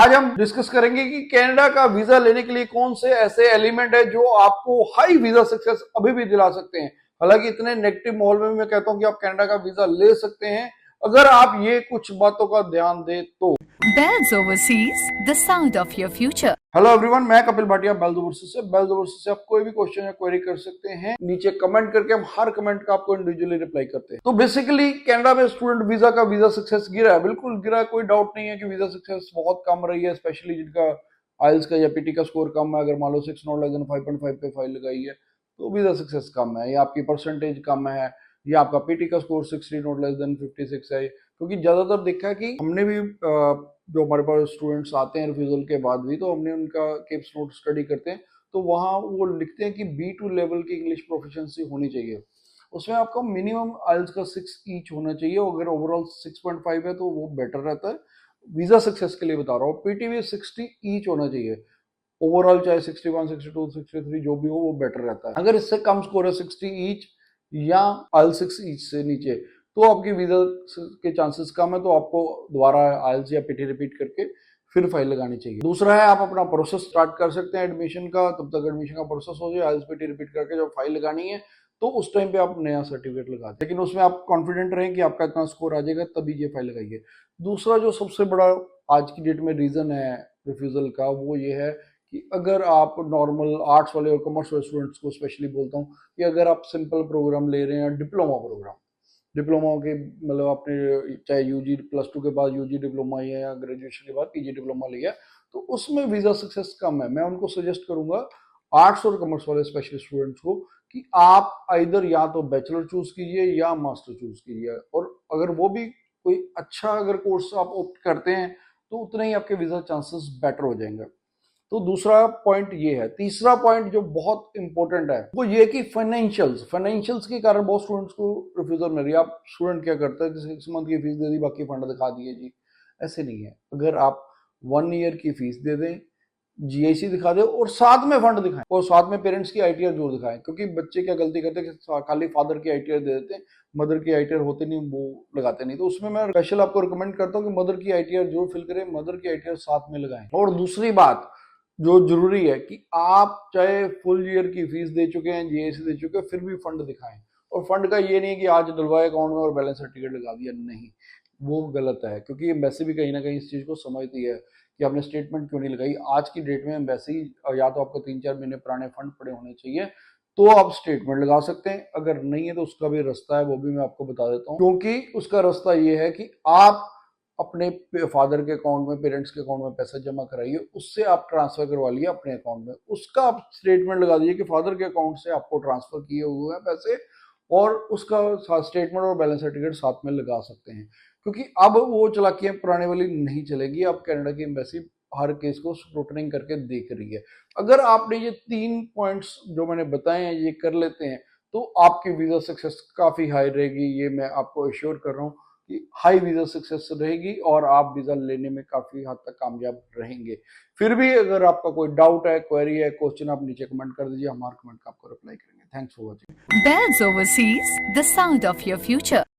आज हम डिस्कस करेंगे कि कनाडा का वीजा लेने के लिए कौन से ऐसे एलिमेंट है जो आपको हाई वीजा सक्सेस अभी भी दिला सकते हैं। हालांकि इतने नेगेटिव माहौल में मैं कहता हूं कि आप कनाडा का वीजा ले सकते हैं अगर आप ये कुछ बातों का ध्यान दें तो। Bells Overseas, the sound of your future. Hello everyone, मैं कपिल भाटिया बेल्स ओवरसीज से। बेल्स ओवरसीज से आप कोई भी क्वेश्चन या क्वेरी कर सकते हैं, नीचे कमेंट करके हम हर कमेंट का आपको इंडिविजुअली रिप्लाई करते हैं। तो बेसिकली कनाडा में स्टूडेंट वीजा का वीजा सक्सेस गिरा है, बिल्कुल गिरा है, कोई डाउट नहीं है कि वीजा सक्सेस बहुत कम रही है, स्पेशली जिनका आइल्स का या पीटी का स्कोर कम है। अगर मान लो 6 नॉट लेस देन 5.5 पे फाइल लगाई है तो वीजा सक्सेस कम है, या आपकी परसेंटेज कम है, या आपका पीटी का स्कोर 60 नॉट लेस देन 56 है। क्योंकि ज्यादातर देखा है कि हमने भी जो हमारे पास स्टूडेंट्स आते हैं रिफ्यूजल के बाद भी, तो हमने उनका केप्स नोट स्टडी करते हैं तो वहाँ वो लिखते हैं कि B2 लेवल की इंग्लिश प्रोफिशिएंसी होनी चाहिए। उसमें आपका मिनिमम आइल्स का 6 ईच होना चाहिए, अगर ओवरऑल 6.5 है तो वो बेटर रहता है। वीजा सक्सेस के लिए बता रहा हूँ, पीटी भी 60 ईच होना चाहिए, ओवरऑल चाहे 61, 62, 63 जो भी हो वो बेटर रहता है। अगर इससे कम स्कोर है 60 ईच या आइल 6 ईच से नीचे तो आपकी वीजा के चांसेस कम है, तो आपको दोबारा आइल्स या पीटी रिपीट करके फिर फाइल लगानी चाहिए। दूसरा है, आप अपना प्रोसेस स्टार्ट कर सकते हैं एडमिशन का, तब तक एडमिशन का प्रोसेस हो जाए, आइल्स पीटी रिपीट करके जब फाइल लगानी है तो उस टाइम पे आप नया सर्टिफिकेट लगा दें, लेकिन उसमें आप कॉन्फिडेंट रहें कि आपका इतना स्कोर आ जाएगा तभी ये फाइल लगाइए। दूसरा जो सबसे बड़ा आज की डेट में रीजन है रिफ्यूजल का, वो ये है कि अगर आप नॉर्मल आर्ट्स वाले और कॉमर्स वाले स्टूडेंट्स को स्पेशली बोलता हूँ कि अगर आप सिंपल प्रोग्राम ले रहे हैं, डिप्लोमा प्रोग्राम, डिप्लोमा के मतलब आपने चाहे यूजी +2 के बाद यूजी डिप्लोमा लिया या ग्रेजुएशन के बाद पीजी डिप्लोमा लिया, तो उसमें वीजा सक्सेस कम है। मैं उनको सजेस्ट करूंगा, आर्ट्स और कॉमर्स वाले स्पेशली स्टूडेंट्स को, कि आप इधर या तो बैचलर चूज कीजिए या मास्टर चूज कीजिए, और अगर वो भी कोई अच्छा अगर कोर्स आप ऑप्ट करते हैं तो उतने ही आपके वीजा चांसेस बेटर हो जाएंगे। तो दूसरा पॉइंट ये है। तीसरा पॉइंट जो बहुत इंपॉर्टेंट है वो ये कि फाइनेंशियल्स के कारण बहुत स्टूडेंट्स को रिफ्यूजल मिल रही है। आप स्टूडेंट क्या करता है, जैसे 6 मंथ की फीस दे दी, बाकी फंड दिखा दिए जी, ऐसे नहीं है। अगर आप 1 ईयर की फीस दे दें, जीआईसी दिखा दे और साथ में फंड दिखाएं, और साथ में पेरेंट्स की आईटीआर जरूर दिखाएं, क्योंकि बच्चे क्या गलती करते हैं कि खाली फादर की आईटीआर दे देते हैं, मदर की आईटीआर होते नहीं, वो लगाते नहीं। तो उसमें मैं स्पेशल आपको रिकमेंड करता हूँ कि मदर की आईटीआर जरूर फिल करें, मदर की आईटीआर साथ में लगाएं। और दूसरी बात जो जरूरी है कि आप चाहे फुल ईयर की फीस दे चुके हैं, जीआईसी दे चुके हैं, फिर भी फंड दिखाएं। और फंड का ये नहीं कि आज डलवाए अकाउंट में और बैलेंस सर्टिफिकेट लगा दिया, नहीं, वो गलत है। क्योंकि एम्बेसी भी कहीं ना कहीं इस चीज को समझती है कि आपने स्टेटमेंट क्यों नहीं लगाई। आज की डेट में एम्बेसी या तो आपको 3-4 महीने पुराने फंड पड़े होने चाहिए तो आप स्टेटमेंट लगा सकते हैं, अगर नहीं है तो उसका भी रास्ता है, वो भी मैं आपको बता देता हूँ। क्योंकि उसका रास्ता ये है कि आप अपने फादर के अकाउंट में, पेरेंट्स के अकाउंट में पैसा जमा कराइए, उससे आप ट्रांसफर करवा लिए अपने अकाउंट में, उसका आप स्टेटमेंट लगा दीजिए कि फादर के अकाउंट से आपको ट्रांसफर किए हुए हैं पैसे, और उसका स्टेटमेंट और बैलेंस सर्टिफिकेट साथ में लगा सकते हैं। क्योंकि अब वो चालाकियां पुराने वाली नहीं चलेगी। अब कनाडा की एम्बेसी हर केस को स्क्रूटनिंग करके देख रही है। अगर आपने ये 3 पॉइंट्स जो मैंने बताए हैं ये कर लेते हैं तो आपकी वीजा सक्सेस काफी हाई रहेगी। ये मैं आपको एश्योर कर रहा हूँ कि हाई वीजा सक्सेस रहेगी और आप वीजा लेने में काफी हद तक कामयाब रहेंगे। फिर भी अगर आपका कोई डाउट है, क्वेरी है, क्वेश्चन, आप नीचे कमेंट कर दीजिए, हमारे कमेंट का आपको रिप्लाई करेंगे। Thanks for watching. Bells Overseas, the sound of your future.